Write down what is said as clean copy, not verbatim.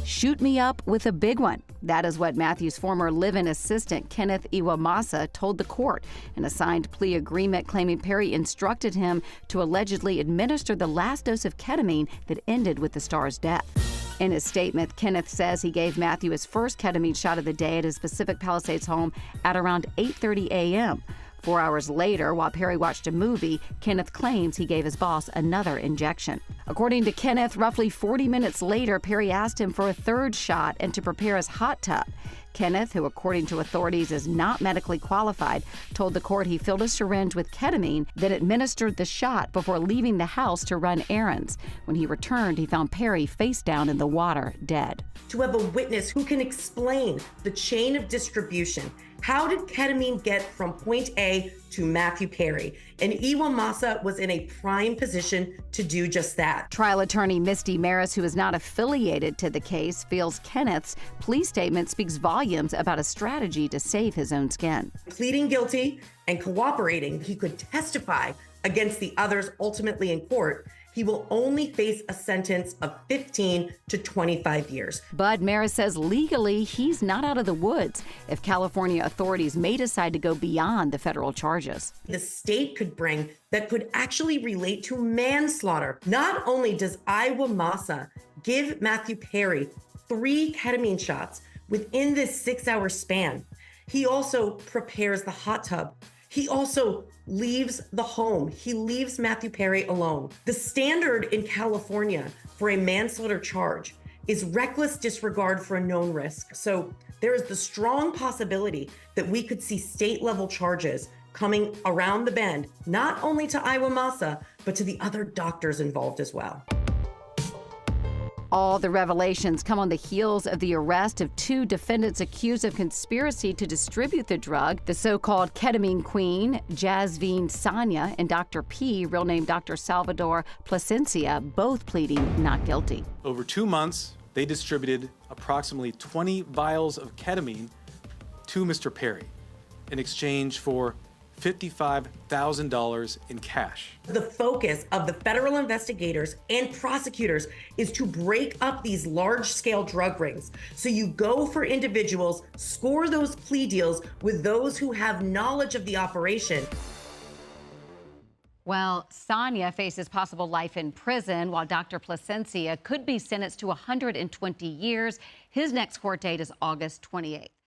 "Shoot me up with a big one." That is what Matthew's former live-in assistant, Kenneth Iwamasa, told the court in a signed plea agreement claiming Perry instructed him to allegedly administer the last dose of ketamine that ended with the star's death. In his statement, Kenneth says he gave Matthew his first ketamine shot of the day at his Pacific Palisades home at around 8:30 a.m. 4 hours later, while Perry watched a movie, Kenneth claims he gave his boss another injection. According to Kenneth, roughly 40 minutes later, Perry asked him for a third shot and to prepare his hot tub. Kenneth, who according to authorities is not medically qualified, told the court he filled a syringe with ketamine, then administered the shot before leaving the house to run errands. When he returned, he found Perry face down in the water, dead. To have a witness who can explain the chain of distribution. How did ketamine get from point A to Matthew Perry? And Iwamasa was in a prime position to do just that. Trial attorney Misty Maris, who is not affiliated to the case, feels Kenneth's plea statement speaks volumes about a strategy to save his own skin. Pleading guilty and cooperating, he could testify against the others ultimately in court. He will only face a sentence of 15 to 25 years. But Maris says legally he's not out of the woods if California authorities may decide to go beyond the federal charges. The state could bring that could actually relate to manslaughter. Not only does Iwamasa give Matthew Perry 3 ketamine shots within this 6-hour span, he also prepares the hot tub. He also leaves the home. He leaves Matthew Perry alone. The standard in California for a manslaughter charge is reckless disregard for a known risk. So there is the strong possibility that we could see state-level charges coming around the bend, not only to Iwamasa, but to the other doctors involved as well. All the revelations come on the heels of the arrest of 2 defendants accused of conspiracy to distribute the drug, the so-called ketamine queen, Jasveen Sanya, and Dr. P, real name Dr. Salvador Plasencia, both pleading not guilty. Over 2 months, they distributed approximately 20 vials of ketamine to Mr. Perry in exchange for $55,000 in cash. The focus of the federal investigators and prosecutors is to break up these large-scale drug rings. So you go for individuals, score those plea deals with those who have knowledge of the operation. Well, Sanya faces possible life in prison, while Dr. Plasencia could be sentenced to 120 years. His next court date is August 28th.